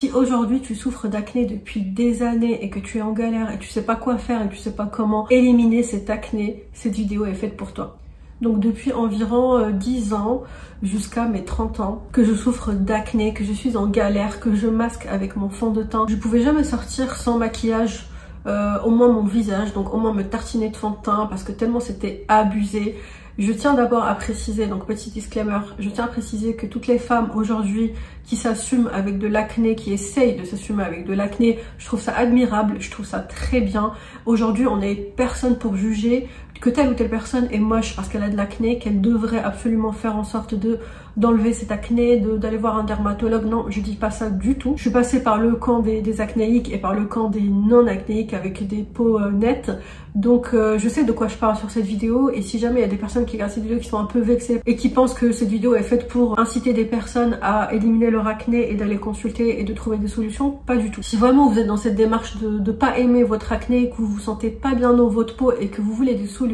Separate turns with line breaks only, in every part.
Si aujourd'hui tu souffres d'acné depuis des années et que tu es en galère et tu sais pas quoi faire et tu sais pas comment éliminer cette acné, cette vidéo est faite pour toi. Donc depuis environ 10 ans jusqu'à mes 30 ans que je souffre d'acné, que je suis en galère, que je masque avec mon fond de teint. Je pouvais jamais sortir sans maquillage, au moins mon visage, donc au moins me tartiner de fond de teint parce que tellement c'était abusé. Je tiens d'abord à préciser, donc petit disclaimer, je tiens à préciser que toutes les femmes aujourd'hui qui s'assument avec de l'acné, qui essayent de s'assumer avec de l'acné, je trouve ça admirable, je trouve ça très bien. Aujourd'hui, on n'est personne pour juger que telle ou telle personne est moche parce qu'elle a de l'acné, qu'elle devrait absolument faire en sorte d'enlever cette acné, d'aller voir un dermatologue. Non, je dis pas ça du tout. Je suis passée par le camp des acnéiques et par le camp des non-acnéiques avec des peaux nettes. Donc je sais de quoi je parle sur cette vidéo, et si jamais il y a des personnes qui regardent cette vidéo qui sont un peu vexées et qui pensent que cette vidéo est faite pour inciter des personnes à éliminer leur acné et d'aller consulter et de trouver des solutions, pas du tout. Si vraiment vous êtes dans cette démarche de pas aimer votre acné, que vous vous sentez pas bien dans votre peau et que vous voulez des solutions,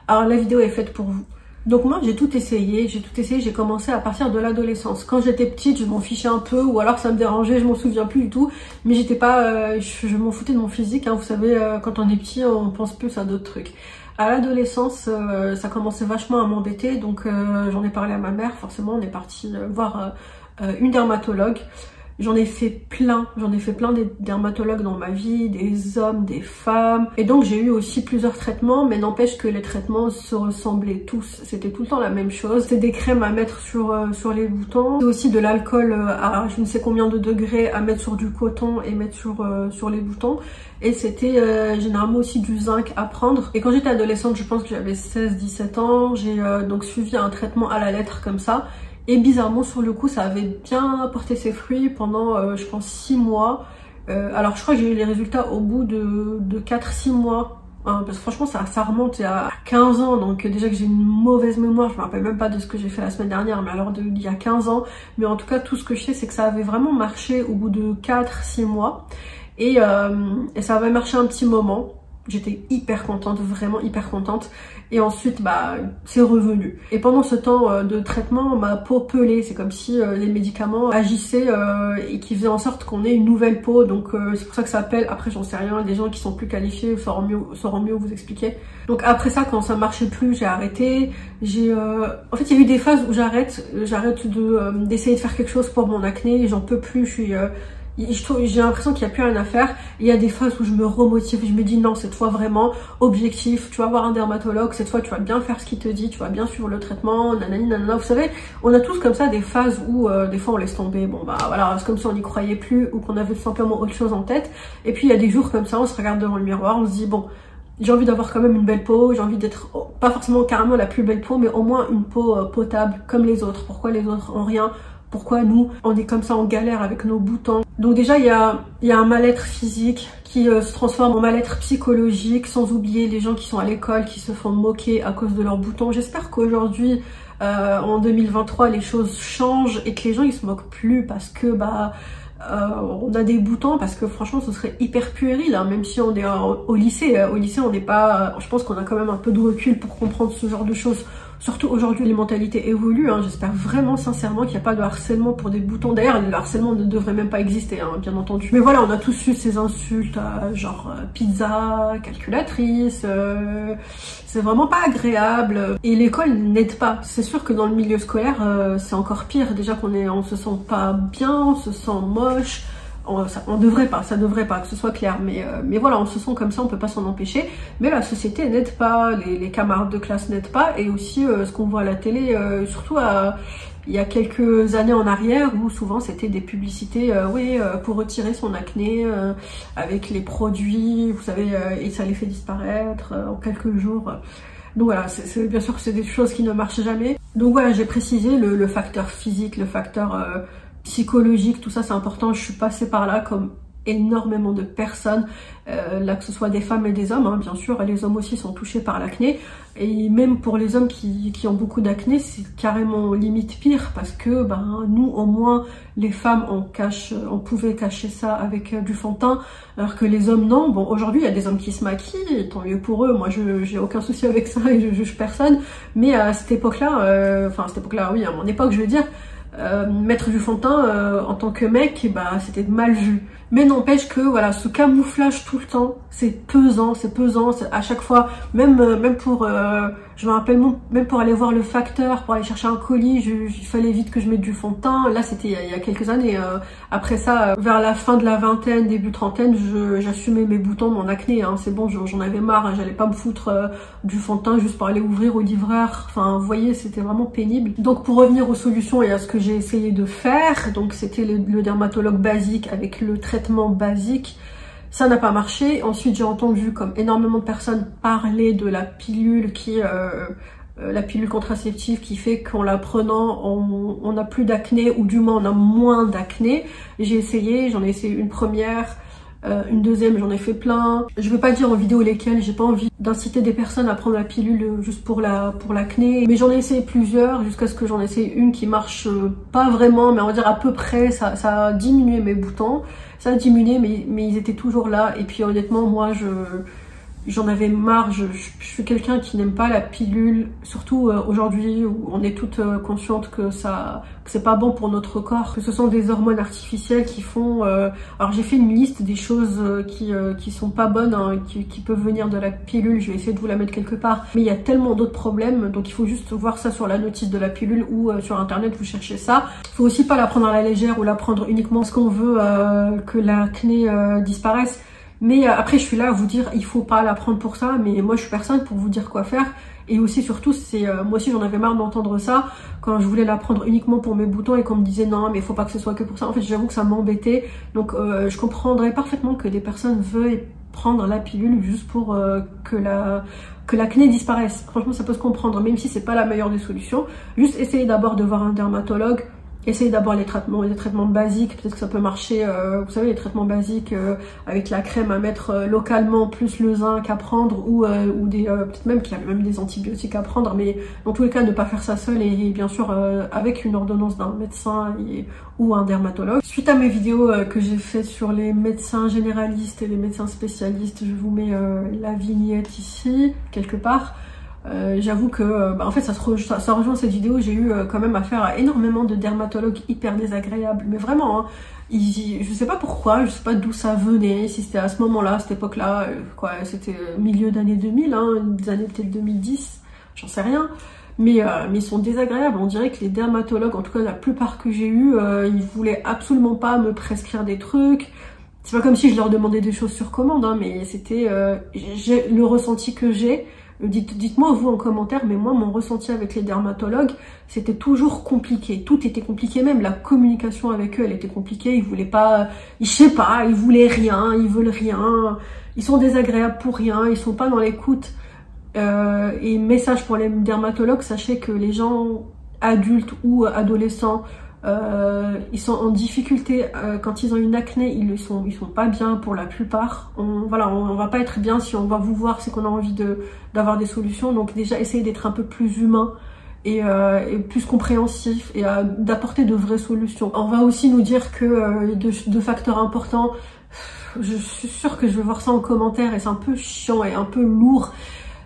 alors la vidéo est faite pour vous. Donc moi j'ai tout essayé, j'ai commencé à partir de l'adolescence. Quand j'étais petite, je m'en fichais un peu, ou alors ça me dérangeait, je m'en souviens plus du tout, mais j'étais pas, je m'en foutais de mon physique, hein. Vous savez, quand on est petit, on pense plus à d'autres trucs. À l'adolescence, ça commençait vachement à m'embêter, donc j'en ai parlé à ma mère, forcément on est parti voir une dermatologue. J'en ai fait plein des dermatologues dans ma vie, des hommes, des femmes. Et donc j'ai eu aussi plusieurs traitements, mais n'empêche que les traitements se ressemblaient tous. C'était tout le temps la même chose. C'était des crèmes à mettre sur les boutons. C'est aussi de l'alcool à je ne sais combien de degrés à mettre sur du coton et mettre sur les boutons. Et c'était généralement aussi du zinc à prendre. Et quand j'étais adolescente, je pense que j'avais 16-17 ans, j'ai donc suivi un traitement à la lettre comme ça. Et bizarrement, sur le coup, ça avait bien porté ses fruits pendant, je pense, 6 mois. Alors, je crois que j'ai eu les résultats au bout de 4-6 mois. Hein, parce que franchement, ça remonte à 15 ans. Donc, déjà que j'ai une mauvaise mémoire, je me rappelle même pas de ce que j'ai fait la semaine dernière, mais alors d'il y a 15 ans. Mais en tout cas, tout ce que je sais, c'est que ça avait vraiment marché au bout de 4-6 mois. Et ça avait marché un petit moment. J'étais hyper contente, vraiment hyper contente. Et ensuite, bah, c'est revenu. Et pendant ce temps de traitement, ma peau pelait. C'est comme si les médicaments agissaient et qui faisaient en sorte qu'on ait une nouvelle peau. Donc c'est pour ça que ça s'appelle, après j'en sais rien, des gens qui sont plus qualifiés sauront mieux vous expliquer. Donc après ça, quand ça marchait plus, j'ai arrêté. En fait, il y a eu des phases où j'arrête d'essayer de faire quelque chose pour mon acné. J'en peux plus, j'ai l'impression qu'il n'y a plus rien à faire. Il y a des phases où je me remotive, je me dis non, cette fois vraiment objectif, tu vas voir un dermatologue, cette fois tu vas bien faire ce qu'il te dit, tu vas bien suivre le traitement, nanani nanana. Vous savez, on a tous comme ça des phases où des fois on laisse tomber, bon bah voilà, c'est comme si on n'y croyait plus ou qu'on avait tout simplement autre chose en tête. Et puis il y a des jours comme ça, on se regarde devant le miroir, on se dit bon, j'ai envie d'avoir quand même une belle peau, j'ai envie d'être pas forcément carrément la plus belle peau, mais au moins une peau potable comme les autres. Pourquoi les autres ont rien? Pourquoi nous, on est comme ça en galère avec nos boutons? Donc déjà, il y a un mal-être physique qui se transforme en mal-être psychologique, sans oublier les gens qui sont à l'école, qui se font moquer à cause de leurs boutons. J'espère qu'aujourd'hui, en 2023, les choses changent et que les gens ils se moquent plus parce que on a des boutons, parce que franchement ce serait hyper puéril, hein, même si on est au lycée. Au lycée on n'est pas, je pense qu'on a quand même un peu de recul pour comprendre ce genre de choses. Surtout aujourd'hui, les mentalités évoluent, hein. J'espère vraiment sincèrement qu'il n'y a pas de harcèlement pour des boutons. D'ailleurs, le harcèlement ne devrait même pas exister, hein, bien entendu. Mais voilà, on a tous eu ces insultes, genre pizza, calculatrice, c'est vraiment pas agréable. Et l'école n'aide pas. C'est sûr que dans le milieu scolaire, c'est encore pire. Déjà on se sent pas bien, on se sent moche. Ça devrait pas, que ce soit clair, mais voilà, on se sent comme ça, on peut pas s'en empêcher. Mais la société n'aide pas, les camarades de classe n'aident pas, et aussi ce qu'on voit à la télé, surtout il y a quelques années en arrière, où souvent c'était des publicités, pour retirer son acné, avec les produits, vous savez, et ça les fait disparaître en quelques jours. Donc voilà, bien sûr que c'est des choses qui ne marchent jamais. Donc voilà, j'ai précisé le facteur physique, le facteur psychologique, tout ça c'est important. Je suis passée par là comme énormément de personnes, là que ce soit des femmes et des hommes, hein, bien sûr, les hommes aussi sont touchés par l'acné, et même pour les hommes qui ont beaucoup d'acné, c'est carrément limite pire, parce que nous au moins les femmes on pouvait cacher ça avec du fond de teint, alors que les hommes non. Bon, aujourd'hui il y a des hommes qui se maquillent, tant mieux pour eux, moi j'ai aucun souci avec ça et je juge personne, mais à cette époque là, oui, à mon époque je veux dire, mettre du fond de teint en tant que mec, bah c'était mal vu. Mais n'empêche que voilà, ce camouflage tout le temps, c'est pesant, à chaque fois, même pour, je me rappelle même pour aller voir le facteur, pour aller chercher un colis, il fallait vite que je mette du fond de teint. Là c'était il y a quelques années. Après ça, vers la fin de la vingtaine, début trentaine, j'assumais mes boutons, mon acné. Hein, c'est bon, j'en avais marre. Hein, j'allais pas me foutre du fond de teint juste pour aller ouvrir au livreur. Enfin, vous voyez, c'était vraiment pénible. Donc pour revenir aux solutions et à ce que j'ai essayé de faire, donc c'était le dermatologue basique avec le traitement basique, ça n'a pas marché. Ensuite j'ai entendu comme énormément de personnes parler de la pilule la pilule contraceptive qui fait qu'en la prenant on n'a plus d'acné, ou du moins on a moins d'acné. J'ai essayé, j'en ai essayé une première, une deuxième, j'en ai fait plein. Je veux pas dire en vidéo lesquelles, j'ai pas envie d'inciter des personnes à prendre la pilule juste pour l'acné, mais j'en ai essayé plusieurs jusqu'à ce que j'en ai essayé une qui marche pas vraiment, mais on va dire à peu près. Ça a diminué mes boutons, ça a diminué, mais ils étaient toujours là. Et puis honnêtement, moi j'en avais marre. Je suis quelqu'un qui n'aime pas la pilule, surtout aujourd'hui où on est toutes conscientes que c'est pas bon pour notre corps, que ce sont des hormones artificielles qui font... Alors j'ai fait une liste des choses qui sont pas bonnes, hein, qui peuvent venir de la pilule. Je vais essayer de vous la mettre quelque part, mais il y a tellement d'autres problèmes, donc il faut juste voir ça sur la notice de la pilule ou sur internet, vous cherchez ça. Il faut aussi pas la prendre à la légère ou la prendre uniquement parce qu'on veut que l'acné disparaisse. Mais après, je suis là à vous dire, il faut pas la prendre pour ça, mais moi je suis personne pour vous dire quoi faire. Et aussi, surtout, c'est moi aussi j'en avais marre d'entendre ça quand je voulais la prendre uniquement pour mes boutons et qu'on me disait non, mais il faut pas que ce soit que pour ça. En fait, j'avoue que ça m'embêtait. Donc je comprendrais parfaitement que des personnes veuillent prendre la pilule juste pour que l'acné disparaisse. Franchement, ça peut se comprendre, même si c'est pas la meilleure des solutions. Juste essayer d'abord de voir un dermatologue. Essayez d'abord les traitements basiques, peut-être que ça peut marcher, vous savez, les traitements basiques avec la crème à mettre localement, plus le zinc à prendre, ou peut-être même qu'il y a même des antibiotiques à prendre, mais dans tous les cas ne pas faire ça seul, et bien sûr avec une ordonnance d'un médecin ou un dermatologue. Suite à mes vidéos que j'ai fait sur les médecins généralistes et les médecins spécialistes, je vous mets la vignette ici, quelque part. J'avoue que en fait ça rejoint cette vidéo. J'ai eu quand même affaire à énormément de dermatologues hyper désagréables, mais vraiment hein, je sais pas pourquoi, je sais pas d'où ça venait, si c'était à ce moment-là, à cette époque-là, quoi, c'était milieu d'année 2000, hein, des années peut-être 2010, j'en sais rien, mais ils sont désagréables. On dirait que les dermatologues, en tout cas la plupart que j'ai eu, ils voulaient absolument pas me prescrire des trucs. C'est pas comme si je leur demandais des choses sur commande, hein, mais c'était le ressenti que j'ai. Dites-moi vous en commentaire, mais moi mon ressenti avec les dermatologues, c'était toujours compliqué. Tout était compliqué, même la communication avec eux, elle était compliquée. Ils voulaient pas, je sais pas, ils voulaient rien, ils veulent rien. Ils sont désagréables pour rien, ils sont pas dans l'écoute. Et message pour les dermatologues, sachez que les gens adultes ou adolescents, ils sont en difficulté quand ils ont une acné, ils sont pas bien pour la plupart. On va pas être bien si on va vous voir, c'est qu'on a envie d'avoir des solutions. Donc déjà essayez d'être un peu plus humain et plus compréhensif et d'apporter de vraies solutions. On va aussi nous dire que deux facteurs importants, je suis sûre que je vais voir ça en commentaire et c'est un peu chiant et un peu lourd.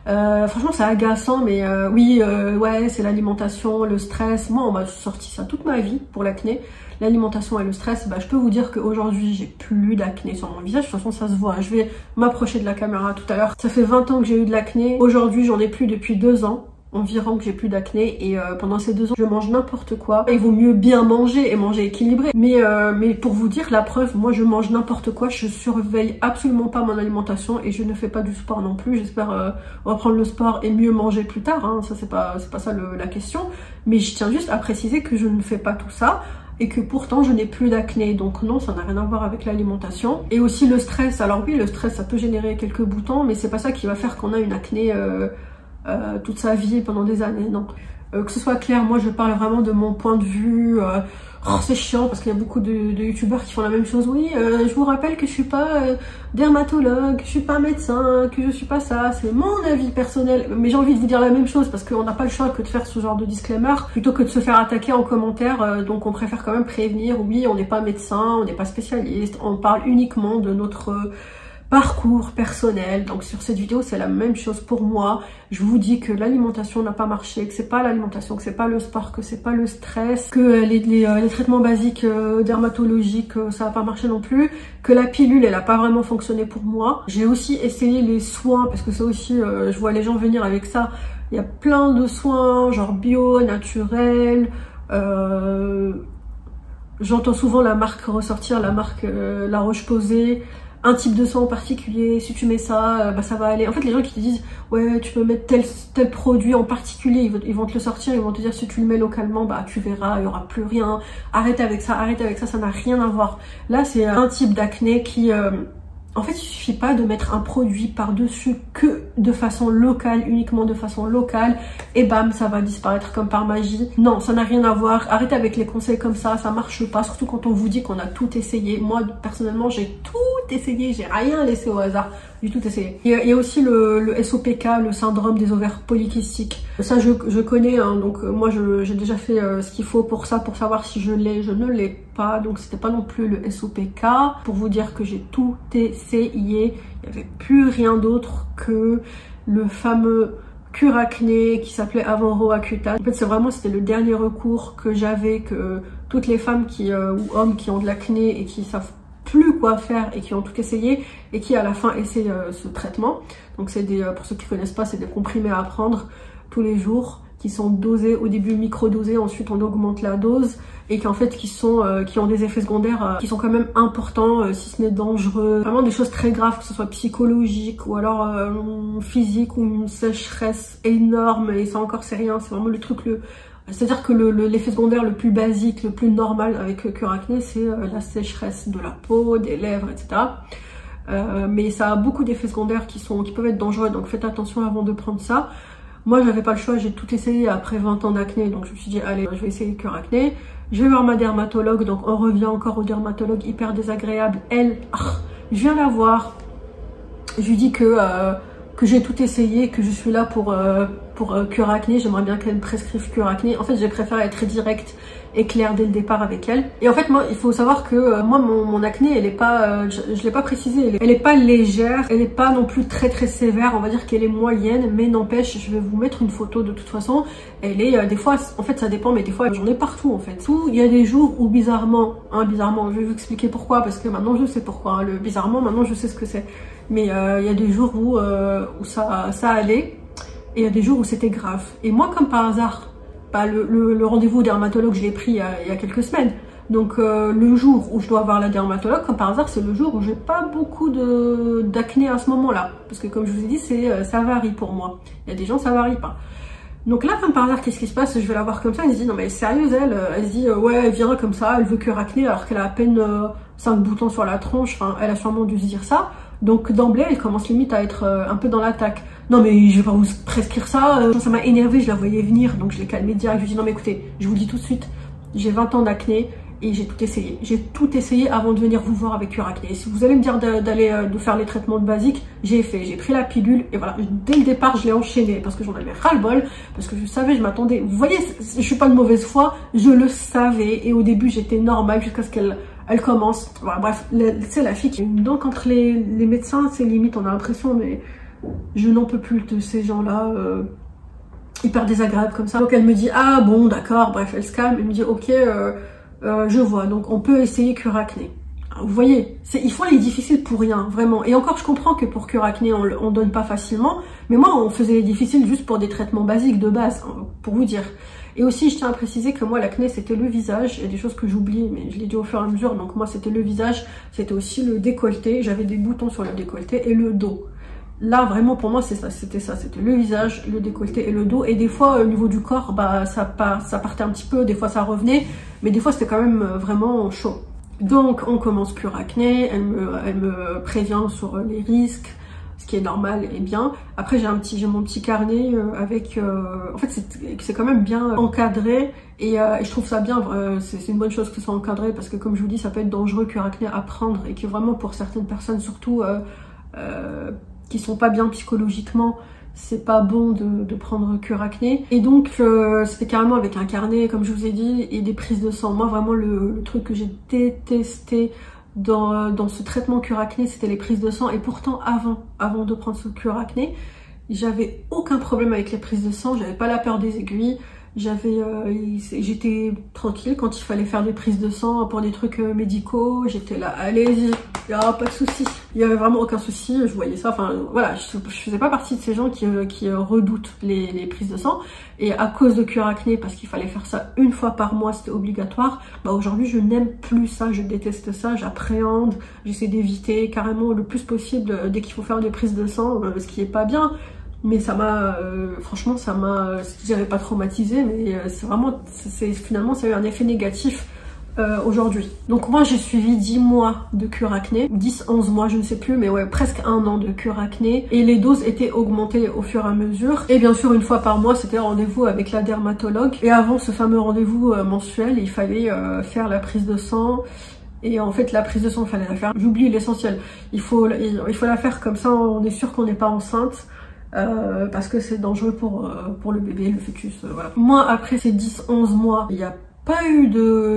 Franchement c'est agaçant, mais oui, ouais, c'est l'alimentation, le stress. Moi on m'a sorti ça toute ma vie pour l'acné, l'alimentation et le stress. Bah je peux vous dire qu'aujourd'hui j'ai plus d'acné sur mon visage. De toute façon ça se voit, je vais m'approcher de la caméra tout à l'heure. Ça fait 20 ans que j'ai eu de l'acné, aujourd'hui j'en ai plus depuis 2 ans environ que j'ai plus d'acné, et pendant ces 2 ans je mange n'importe quoi. Il vaut mieux bien manger et manger équilibré, mais pour vous dire la preuve, moi je mange n'importe quoi, je surveille absolument pas mon alimentation et je ne fais pas du sport non plus. J'espère reprendre le sport et mieux manger plus tard, hein. Ça c'est pas ça la question, mais je tiens juste à préciser que je ne fais pas tout ça et que pourtant je n'ai plus d'acné. Donc non, ça n'a rien à voir avec l'alimentation. Et aussi le stress. Alors oui, le stress ça peut générer quelques boutons, mais c'est pas ça qui va faire qu'on a une acné toute sa vie pendant des années, non. Que ce soit clair, moi je parle vraiment de mon point de vue. C'est chiant parce qu'il y a beaucoup de youtubeurs qui font la même chose. Oui, je vous rappelle que je suis pas dermatologue, je suis pas médecin, que je suis pas ça, c'est mon avis personnel. Mais j'ai envie de vous dire la même chose parce qu'on n'a pas le choix que de faire ce genre de disclaimer plutôt que de se faire attaquer en commentaire. Donc on préfère quand même prévenir, oui, on n'est pas médecin, on n'est pas spécialiste, on parle uniquement de notre parcours personnel. Donc sur cette vidéo, c'est la même chose pour moi. Je vous dis que l'alimentation n'a pas marché, que c'est pas l'alimentation, que c'est pas le sport, que c'est pas le stress, que les traitements basiques dermatologiques, ça n'a pas marché non plus, que la pilule, elle a pas vraiment fonctionné pour moi. J'ai aussi essayé les soins, parce que ça aussi, je vois les gens venir avec ça. Il y a plein de soins, genre bio, naturel. J'entends souvent la marque ressortir, la marque La Roche-Posay. Un type de soin en particulier, si tu mets ça, bah ça va aller. En fait, les gens qui te disent ouais, tu peux mettre tel produit en particulier, ils vont te le sortir, ils vont te dire si tu le mets localement, bah tu verras, il y aura plus rien. Arrête avec ça, ça n'a rien à voir. Là, c'est un type d'acné qui en fait, il suffit pas de mettre un produit par-dessus que de façon locale, uniquement de façon locale, et bam, ça va disparaître comme par magie. Non, ça n'a rien à voir. Arrêtez avec les conseils comme ça marche pas, surtout quand on vous dit qu'on a tout essayé. Moi, personnellement, j'ai tout essayé, j'ai rien laissé au hasard, j'ai tout essayé. Il y a aussi le SOPK, le syndrome des ovaires polykystiques. Ça, je connais, hein, donc moi, j'ai déjà fait ce qu'il faut pour ça, pour savoir si je l'ai, je ne l'ai pas, donc c'était pas non plus le SOPK. Pour vous dire que j'ai tout essayé, il n'y avait plus rien d'autre que le fameux cure acné qui s'appelait avant Roaccutane. En fait, c'était le dernier recours que j'avais, que toutes les femmes ou hommes qui ont de l'acné et qui savent plus quoi faire et qui ont tout essayé et qui à la fin essaient ce traitement. Donc c'est pour ceux qui connaissent pas, c'est des comprimés à prendre tous les jours qui sont dosés au début micro-dosés, ensuite on augmente la dose et qui en fait qui ont des effets secondaires qui sont quand même importants, si ce n'est dangereux. Vraiment des choses très graves, que ce soit psychologique ou alors physique, ou une sécheresse énorme, et ça encore c'est rien, c'est vraiment le truc c'est-à-dire que l'effet secondaire le plus basique, le plus normal avec cure acné, c'est la sécheresse de la peau, des lèvres, etc. Mais ça a beaucoup d'effets secondaires qui peuvent être dangereux, donc faites attention avant de prendre ça. Moi, j'avais pas le choix, j'ai tout essayé après 20 ans d'acné, donc je me suis dit, allez, je vais essayer cure acné. Je vais voir ma dermatologue, donc on revient encore au dermatologue hyper désagréable. Elle, je viens la voir, je lui dis que j'ai tout essayé, que je suis là pour cure acné, j'aimerais bien qu'elle me prescrive cure acné. En fait, j'ai préféré être directe et claire dès le départ avec elle. Et en fait, moi, il faut savoir que moi, mon acné, elle est pas, je l'ai pas précisé, elle est pas légère, elle est pas non plus très très sévère, on va dire qu'elle est moyenne, mais n'empêche, je vais vous mettre une photo de toute façon. Elle est, des fois, en fait, ça dépend, mais des fois, j'en ai partout, en fait. Il y a des jours où bizarrement, je vais vous expliquer pourquoi, parce que maintenant, je sais pourquoi. Bizarrement, maintenant, je sais ce que c'est. Mais il y a des jours où ça allait, et il y a des jours où c'était grave. Et moi, comme par hasard, le rendez-vous au dermatologue, je l'ai pris il y a quelques semaines. Donc le jour où je dois voir la dermatologue, comme par hasard, c'est le jour où j'ai pas beaucoup d'acné à ce moment-là. Parce que comme je vous ai dit, ça varie pour moi. Il y a des gens, ça varie pas. Donc là, comme par hasard, qu'est-ce qui se passe? Je vais la voir comme ça, elle se dit, non mais sérieuse, elle se dit, ouais, elle vient comme ça, elle veut cure acné alors qu'elle a à peine 5 boutons sur la tronche, enfin, elle a sûrement dû se dire ça. Donc d'emblée, elle commence limite à être un peu dans l'attaque. Non mais je vais pas vous prescrire ça, ça m'a énervée, je la voyais venir, donc je l'ai calmée direct. Je lui ai dit non mais écoutez, je vous le dis tout de suite, j'ai 20 ans d'acné et j'ai tout essayé. J'ai tout essayé avant de venir vous voir avec cure acné. Et si vous allez me dire de faire les traitements basiques, j'ai pris la pilule et voilà, dès le départ je l'ai enchaîné parce que j'en avais ras-le-bol, parce que je savais, je m'attendais. Vous voyez, je suis pas de mauvaise foi, je le savais et au début j'étais normale jusqu'à ce qu'elle commence. Voilà, bref, c'est la fille qui a une dent contre les médecins, c'est limite, on a l'impression, mais je n'en peux plus de ces gens-là, hyper désagréables comme ça. Donc elle me dit, ah bon, d'accord, bref, elle se calme, elle me dit, ok, je vois, donc on peut essayer cure acné. Vous voyez, ils font les difficiles pour rien, vraiment. Et encore, je comprends que pour cure acné, on donne pas facilement, mais moi, on faisait les difficiles juste pour des traitements basiques de base, hein, pour vous dire. Et aussi, je tiens à préciser que moi, l'acné, c'était le visage. Il y a des choses que j'oublie, mais je l'ai dit au fur et à mesure. Donc moi, c'était le visage, c'était aussi le décolleté. J'avais des boutons sur le décolleté et le dos. Là, vraiment, pour moi, c'était ça. C'était le visage, le décolleté et le dos. Et des fois, au niveau du corps, bah, ça partait un petit peu. Des fois, ça revenait. Mais des fois, c'était quand même vraiment chaud. Donc, on commence cure acné. Elle me prévient sur les risques, ce qui est normal et bien. Après, j'ai mon petit carnet avec... en fait, c'est quand même bien encadré. Et je trouve ça bien. C'est une bonne chose que ce soit encadré. Parce que, comme je vous dis, ça peut être dangereux, cure acné, à prendre. Et que vraiment, pour certaines personnes, surtout... qui sont pas bien psychologiquement, c'est pas bon de prendre cure acné. Et donc c'était carrément avec un carnet, comme je vous ai dit, et des prises de sang. Moi vraiment le truc que j'ai détesté dans ce traitement cure acné, c'était les prises de sang. Et pourtant, avant de prendre ce cure acné, j'avais aucun problème avec les prises de sang, j'avais pas la peur des aiguilles. J'étais tranquille quand il fallait faire des prises de sang pour des trucs médicaux. J'étais là, allez-y, il n'y a pas de souci. Il n'y avait vraiment aucun souci, je voyais ça. Enfin voilà, je faisais pas partie de ces gens qui redoutent les prises de sang. Et à cause de cure acné, parce qu'il fallait faire ça une fois par mois, c'était obligatoire. Bah aujourd'hui, je n'aime plus ça, je déteste ça, j'appréhende, j'essaie d'éviter carrément le plus possible dès qu'il faut faire des prises de sang, ce qui est pas bien. Mais ça m'a, franchement, ça m'a, je dirais pas traumatisé, mais c'est vraiment, finalement, ça a eu un effet négatif aujourd'hui. Donc moi, j'ai suivi 10 mois de cure acné, 10-11 mois, je ne sais plus, mais ouais, presque 1 an de cure acné. Et les doses étaient augmentées au fur et à mesure. Et bien sûr, une fois par mois, c'était rendez-vous avec la dermatologue. Et avant ce fameux rendez-vous mensuel, il fallait faire la prise de sang. Et en fait, la prise de sang, il fallait la faire. J'oublie l'essentiel. Il faut la faire comme ça, on est sûr qu'on n'est pas enceinte. Parce que c'est dangereux pour le bébé, le fœtus, voilà. Moi, après ces 10-11 mois, il n'y a pas eu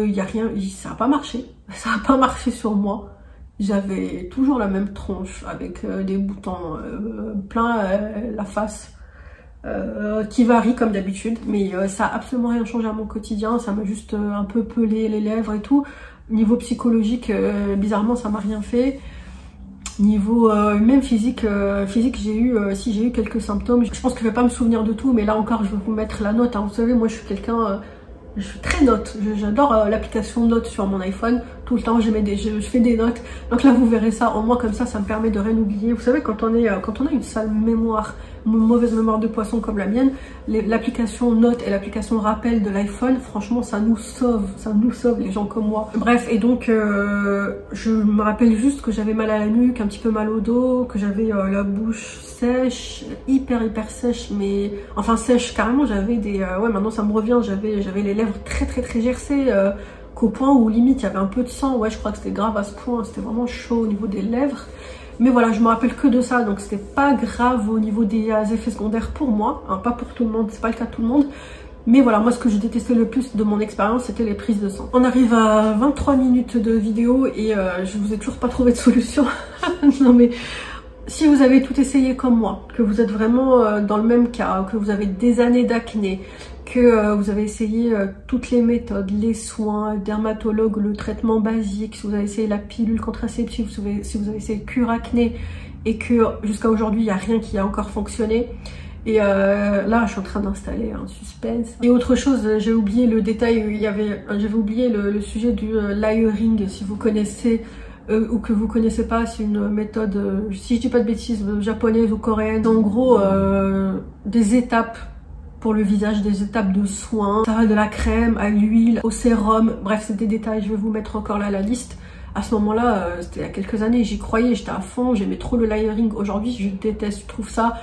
il y a rien, ça n'a pas marché. Ça n'a pas marché sur moi. J'avais toujours la même tronche avec des boutons plein la face, qui varie comme d'habitude. Mais ça a absolument rien changé à mon quotidien. Ça m'a juste un peu pelé les lèvres et tout. Niveau psychologique, bizarrement, ça m'a rien fait. Niveau même physique, j'ai eu quelques symptômes. Je pense que je vais pas me souvenir de tout, mais là encore, je vais vous mettre la note. Hein. Vous savez, moi, je suis quelqu'un, je suis très note. J'adore l'application notes sur mon iPhone. Tout le temps, je fais des notes. Donc là, vous verrez ça. Au moins, comme ça me permet de rien oublier. Vous savez, quand on a une sale mémoire, une mauvaise mémoire de poisson comme la mienne, l'application notes et l'application rappel de l'iPhone, franchement, ça nous sauve les gens comme moi. Bref, et donc, je me rappelle juste que j'avais mal à la nuque, un petit peu mal au dos, que j'avais la bouche sèche, hyper sèche, mais enfin sèche carrément. J'avais ouais, maintenant ça me revient, j'avais les lèvres très gercées, qu'au point où limite il y avait un peu de sang. Ouais, je crois que c'était grave à ce point, c'était vraiment chaud au niveau des lèvres. Mais voilà, je me rappelle que de ça, donc c'était pas grave au niveau des effets secondaires pour moi, hein, pas pour tout le monde, c'est pas le cas de tout le monde. Mais voilà, moi ce que je détestais le plus de mon expérience, c'était les prises de sang. On arrive à 23 minutes de vidéo et je vous ai toujours pas trouvé de solution. Non mais, si vous avez tout essayé comme moi, que vous êtes vraiment dans le même cas, que vous avez des années d'acné, que vous avez essayé toutes les méthodes, les soins, le dermatologue, le traitement basique, si vous avez essayé la pilule contraceptive, si vous avez essayé le cure acné et que jusqu'à aujourd'hui il n'y a rien qui a encore fonctionné. Et là je suis en train d'installer un suspense. Et autre chose, j'ai oublié le détail, j'avais oublié le sujet du layering, si vous connaissez ou que vous connaissez pas, c'est une méthode, si je dis pas de bêtises, japonaise ou coréenne. En gros, des étapes pour le visage, des étapes de soins. Ça va de la crème à l'huile, au sérum. Bref, c'est des détails, je vais vous mettre encore là la liste. À ce moment-là, c'était il y a quelques années, j'y croyais, j'étais à fond, j'aimais trop le layering. Aujourd'hui, je déteste, je trouve ça...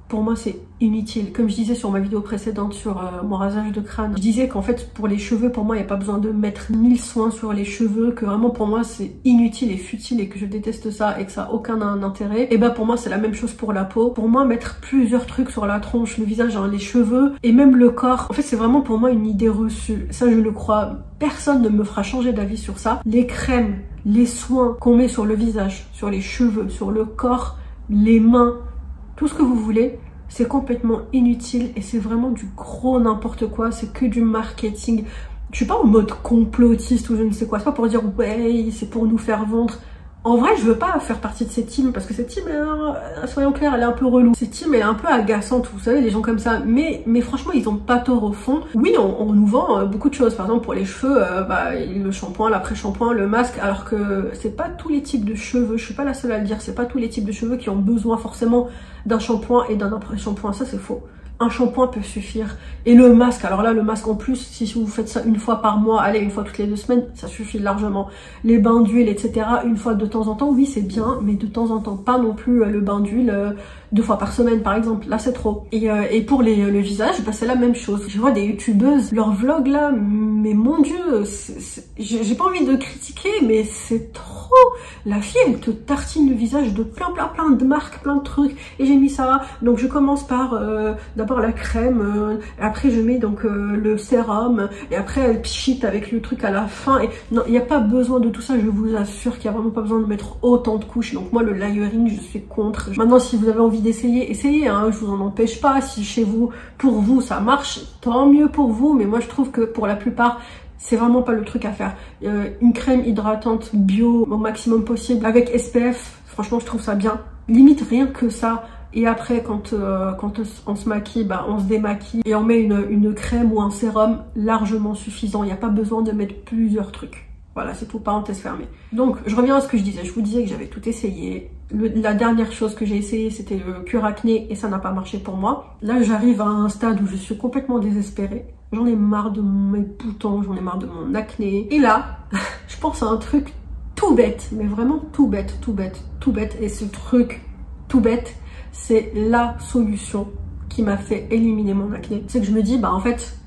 pour moi c'est inutile. Comme je disais sur ma vidéo précédente sur mon rasage de crâne, je disais qu'en fait pour les cheveux, pour moi il n'y a pas besoin de mettre 1000 soins sur les cheveux, que vraiment pour moi c'est inutile et futile et que je déteste ça et que ça n'a aucun intérêt. Et bah pour moi c'est la même chose pour la peau. Pour moi mettre plusieurs trucs sur la tronche, le visage, hein, les cheveux et même le corps, en fait c'est vraiment pour moi une idée reçue. Ça je le crois, personne ne me fera changer d'avis sur ça. Les crèmes, les soins qu'on met sur le visage, sur les cheveux, sur le corps, les mains, tout ce que vous voulez, c'est complètement inutile et c'est vraiment du gros n'importe quoi, c'est que du marketing. Je suis pas en mode complotiste ou je ne sais quoi, c'est pas pour dire ouais c'est pour nous faire vendre. En vrai je veux pas faire partie de cette team parce que cette team, soyons clairs, elle est un peu relou. Cette team elle est un peu agaçante, vous savez, les gens comme ça, mais franchement ils ont pas tort au fond. Oui on nous vend beaucoup de choses, par exemple pour les cheveux, le shampoing, l'après-shampoing, le masque, alors que c'est pas tous les types de cheveux, je suis pas la seule à le dire, c'est pas tous les types de cheveux qui ont besoin forcément d'un shampoing et d'un après-shampoing, ça c'est faux. Un shampoing peut suffire. Et le masque, alors là le masque en plus, si vous faites ça une fois par mois, allez une fois toutes les 2 semaines, ça suffit largement. Les bains d'huile, etc. une fois de temps en temps, oui c'est bien, mais de temps en temps, pas non plus le bain d'huile 2 fois par semaine par exemple, là c'est trop. Et pour le visage, bah, c'est la même chose. Je vois des youtubeuses, leurs vlogs là, mais mon dieu, j'ai pas envie de critiquer, mais c'est trop. la fille, elle te tartine le visage de plein de marques, plein de trucs. Et j'ai mis ça. Donc je commence par d'abord la crème, après je mets donc le sérum, et après elle pchite avec le truc à la fin. Et non, il n'y a pas besoin de tout ça, je vous assure qu'il n'y a vraiment pas besoin de mettre autant de couches. Donc moi, le layering, je suis contre. Maintenant, si vous avez envie d'essayer, essayez, hein, je vous en empêche pas. Si chez vous, pour vous, ça marche, tant mieux pour vous. Mais moi, je trouve que pour la plupart, c'est vraiment pas le truc à faire. Une crème hydratante bio au maximum possible avec SPF, franchement, je trouve ça bien. Limite, rien que ça. Et après, quand on se maquille, bah, on se démaquille et on met une crème ou un sérum largement suffisant. Il n'y a pas besoin de mettre plusieurs trucs. Voilà, c'est tout, parenthèse fermée. Donc, je reviens à ce que je disais. Je vous disais que j'avais tout essayé. La dernière chose que j'ai essayé, c'était le cure acné et ça n'a pas marché pour moi. Là, j'arrive à un stade où je suis complètement désespérée. J'en ai marre de mes boutons, j'en ai marre de mon acné. Et là, je pense à un truc tout bête, mais vraiment tout bête. Et ce truc tout bête, c'est la solution qui m'a fait éliminer mon acné. C'est que je me dis, bah en fait,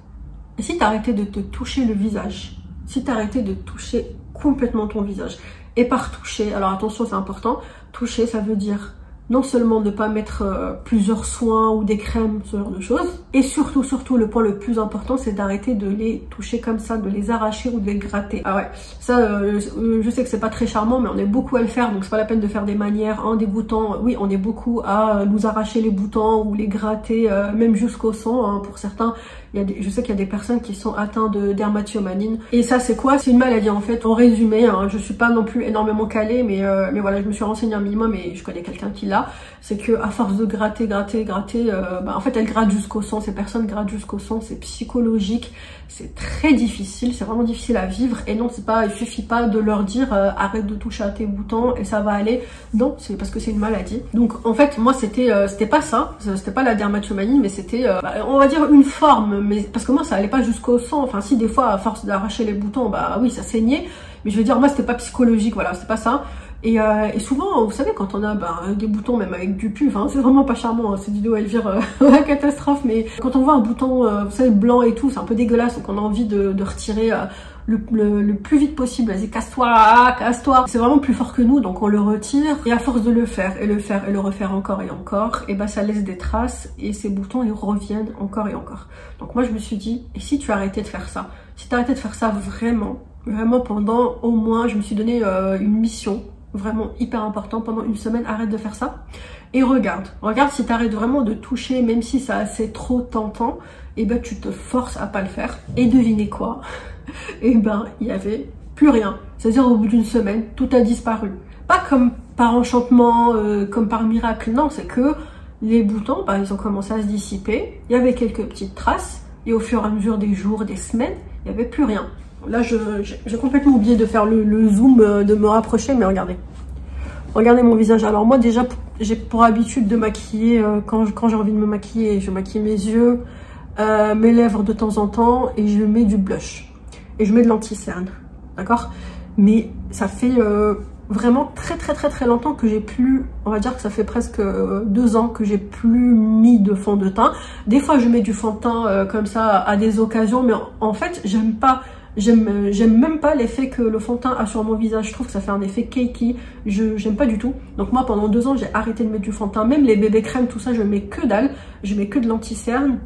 si t'arrêtais de te toucher le visage, si t'arrêtais de toucher complètement ton visage, et par toucher, alors attention, c'est important, toucher, ça veut dire non seulement ne pas mettre plusieurs soins ou des crèmes, ce genre de choses, et surtout, le point le plus important, c'est d'arrêter de les toucher comme ça, de les arracher ou de les gratter. Ah ouais, ça, je sais que c'est pas très charmant, mais on est beaucoup à le faire, donc c'est pas la peine de faire des manières, des boutons. Oui, on est beaucoup à nous arracher les boutons ou les gratter, même jusqu'au sang, hein, pour certains. Je sais qu'il y a des personnes qui sont atteintes de dermatillomanie. Et ça, c'est quoi? C'est une maladie, en fait. En résumé, hein, je suis pas non plus énormément calée, mais voilà, je me suis renseignée un minimum et je connais quelqu'un qui l'a. C'est que à force de gratter, en fait, elle gratte jusqu'au sang. Ces personnes grattent jusqu'au sang. C'est psychologique. C'est très difficile. C'est vraiment difficile à vivre. Et non, il suffit pas de leur dire arrête de toucher à tes boutons et ça va aller. Non, c'est parce que c'est une maladie. Donc, en fait, moi, c'était pas ça. C'était pas la dermatillomanie, mais c'était, on va dire, une forme. Mais parce que moi, ça allait pas jusqu'au sang. Enfin, si, des fois, à force d'arracher les boutons, bah oui, ça saignait. Mais je veux dire, moi, c'était pas psychologique. Voilà, c'était pas ça. Et souvent, vous savez, quand on a des boutons, même avec du puf, hein, c'est vraiment pas charmant, hein, cette vidéo elle vire la catastrophe, mais quand on voit un bouton, vous savez, blanc et tout, c'est un peu dégueulasse, donc on a envie de retirer le plus vite possible. Vas-y, casse-toi. C'est vraiment plus fort que nous, donc on le retire, et à force de le faire, et le refaire encore et encore, et bah ça laisse des traces, et ces boutons, ils reviennent encore et encore. Donc moi, je me suis dit, et si tu arrêtais de faire ça? Si tu arrêtais de faire ça vraiment pendant au moins, je me suis donné une mission, vraiment hyper important, pendant une semaine, arrête de faire ça et regarde si tu arrêtes vraiment de toucher, même si c'est trop tentant, et ben tu te forces à pas le faire. Et devinez quoi? Et ben il y avait plus rien, c'est-à-dire au bout d'une semaine tout a disparu, pas comme par enchantement, comme par miracle, non, c'est que les boutons, ils ont commencé à se dissiper, il y avait quelques petites traces, et au fur et à mesure des jours, des semaines, il n'y avait plus rien. Là, j'ai complètement oublié de faire le zoom, de me rapprocher, mais regardez. Regardez mon visage. Alors moi, déjà, j'ai pour habitude de maquiller, quand j'ai envie de me maquiller, je maquille mes yeux, mes lèvres de temps en temps, et je mets du blush. Et je mets de l'anti-cerne, d'accord? Mais ça fait vraiment très longtemps que j'ai plus, on va dire que ça fait presque 2 ans que j'ai plus mis de fond de teint. Des fois, je mets du fond de teint comme ça à des occasions, mais en fait, j'aime même pas l'effet que le fond de teint a sur mon visage. Je trouve que ça fait un effet cakey. J'aime pas du tout. Donc moi, pendant 2 ans, j'ai arrêté de mettre du fond de teint. Même les bébés crèmes, tout ça, je mets que dalle. Je mets que de l'anti-cerne.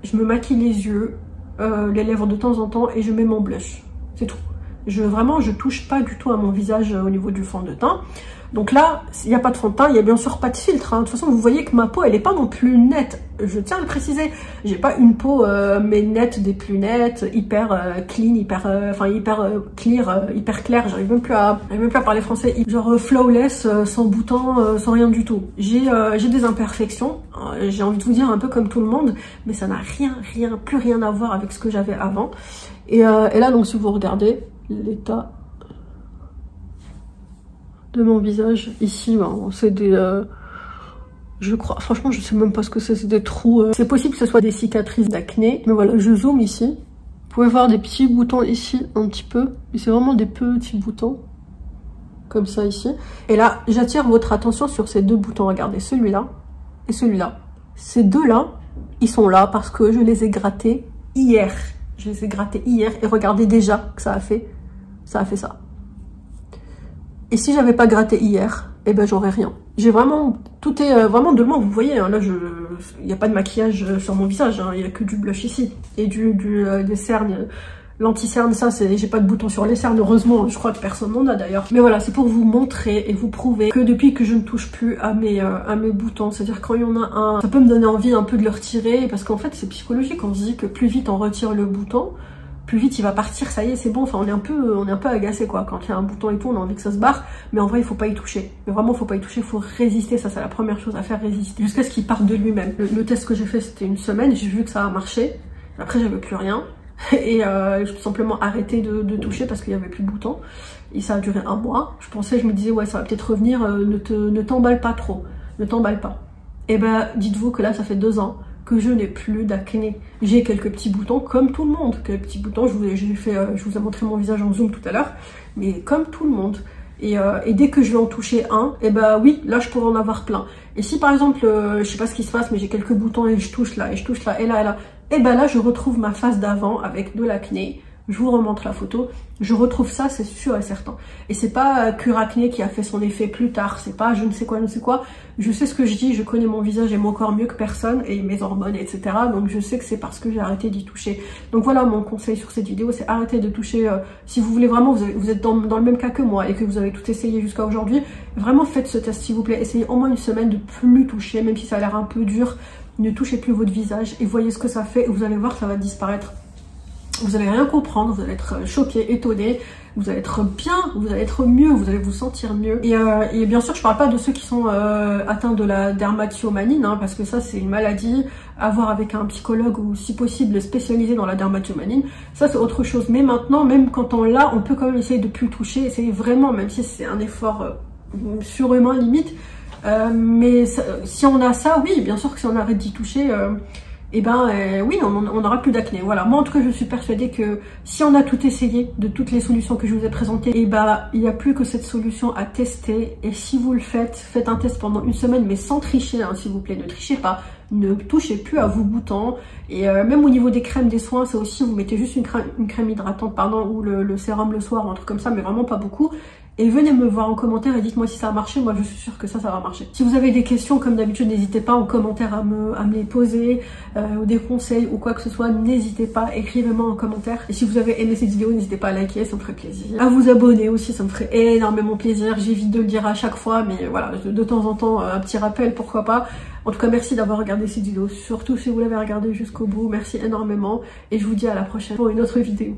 Je me maquille les yeux, les lèvres de temps en temps, et je mets mon blush. C'est tout. Vraiment, je touche pas du tout à mon visage au niveau du fond de teint. Donc là, il n'y a pas de fond de teint, il n'y a bien sûr pas de filtre, hein. De toute façon, vous voyez que ma peau, elle est pas non plus nette. Je tiens à le préciser. J'ai pas une peau, mais nette des plus nettes, hyper clean, hyper clear, hyper claire. J'arrive même plus à parler français. Genre flawless, sans boutons, sans rien du tout. J'ai des imperfections. J'ai envie de vous dire un peu comme tout le monde, mais ça n'a plus rien à voir avec ce que j'avais avant. Et là, donc, si vous regardez l'état de mon visage ici, c'est des je crois, franchement je sais même pas ce que c'est des trous, c'est possible que ce soit des cicatrices d'acné, mais voilà, je zoome ici, vous pouvez voir des petits boutons ici un petit peu, mais c'est vraiment des petits boutons comme ça ici. Et là, j'attire votre attention sur ces 2 boutons, regardez, celui-là et celui-là. Ces 2-là, ils sont là parce que je les ai grattés hier. Et regardez déjà que ça a fait ça. Et si j'avais pas gratté hier, eh ben j'aurais rien. J'ai vraiment, tout est vraiment de loin, vous voyez, hein, là il n'y a pas de maquillage sur mon visage, hein, il n'y a que du blush ici. Et des cernes, l'anti-cerne, ça c'est, j'ai pas de bouton sur les cernes, heureusement, je crois que personne n'en a d'ailleurs. Mais voilà, c'est pour vous montrer et vous prouver que depuis que je ne touche plus à mes boutons, c'est-à-dire quand il y en a un, ça peut me donner envie un peu de le retirer, parce qu'en fait c'est psychologique, on se dit que plus vite on retire le bouton, plus vite il va partir, ça y est, c'est bon. Enfin, on est un peu agacé quoi. Quand il y a un bouton et tout, on a envie que ça se barre. Mais en vrai, il faut pas y toucher. Mais vraiment, il faut pas y toucher, il faut résister. Ça, c'est la première chose à faire, résister. Jusqu'à ce qu'il parte de lui-même. Le test que j'ai fait, c'était une semaine. J'ai vu que ça a marché. Après, j'avais plus rien. Et j'ai tout simplement arrêté de toucher parce qu'il y avait plus de bouton. Et ça a duré 1 mois. Je me disais, ouais, ça va peut-être revenir. Ne t'emballe pas trop. Ne t'emballe pas. Et ben, dites-vous que là, ça fait 2 ans que je n'ai plus d'acné. J'ai quelques petits boutons comme tout le monde. Quelques petits boutons, je vous ai montré mon visage en zoom tout à l'heure, mais comme tout le monde. Et dès que je vais en toucher un, et ben oui, là je pourrais en avoir plein. Et si par exemple, je sais pas ce qui se passe, mais j'ai quelques boutons et je touche là, et je touche là, et là, et là, et ben là je retrouve ma face d'avant avec de l'acné. Je vous remontre la photo, je retrouve ça, c'est sûr et certain. Et c'est pas Cure Acné qui a fait son effet plus tard, c'est pas je ne sais quoi, je sais ce que je dis, je connais mon visage et mon corps mieux que personne, et mes hormones, etc. Donc je sais que c'est parce que j'ai arrêté d'y toucher. Donc voilà, mon conseil sur cette vidéo, c'est arrêter de toucher, si vous voulez vraiment, vous êtes dans le même cas que moi, et que vous avez tout essayé jusqu'à aujourd'hui, vraiment faites ce test s'il vous plaît, essayez au moins une semaine de plus toucher, même si ça a l'air un peu dur, ne touchez plus votre visage, et voyez ce que ça fait, et vous allez voir, ça va disparaître. Vous allez rien comprendre, vous allez être choqué, étonné, vous allez être bien, vous allez être mieux, vous allez vous sentir mieux. Et bien sûr, je parle pas de ceux qui sont atteints de la dermatillomanie, hein, parce que ça c'est une maladie à voir avec un psychologue ou si possible spécialisé dans la dermatillomanie. Ça c'est autre chose. Mais maintenant, même quand on l'a, on peut quand même essayer de plus toucher, essayer vraiment, même si c'est un effort surhumain limite. Mais ça, si on a ça, oui, bien sûr que si on arrête d'y toucher... oui, on n'aura plus d'acné. Voilà, moi en tout cas je suis persuadée que si on a tout essayé, de toutes les solutions que je vous ai présentées, il n'y a plus que cette solution à tester. Et si vous le faites, faites un test pendant 1 semaine, mais sans tricher, hein, s'il vous plaît, ne trichez pas, ne touchez plus à vos boutons. Et même au niveau des crèmes, des soins, c'est aussi, vous mettez juste une crème hydratante, pardon, ou le sérum le soir, ou un truc comme ça, mais vraiment pas beaucoup. Et venez me voir en commentaire et dites-moi si ça a marché. Moi, je suis sûre que ça va marcher. Si vous avez des questions, comme d'habitude, n'hésitez pas en commentaire à me les poser, ou des conseils ou quoi que ce soit. N'hésitez pas, écrivez-moi en commentaire. Et si vous avez aimé cette vidéo, n'hésitez pas à liker, ça me ferait plaisir. À vous abonner aussi, ça me ferait énormément plaisir. J'évite de le dire à chaque fois, mais voilà, de temps en temps, un petit rappel, pourquoi pas. En tout cas, merci d'avoir regardé cette vidéo. Surtout si vous l'avez regardée jusqu'au bout, merci énormément. Et je vous dis à la prochaine pour une autre vidéo.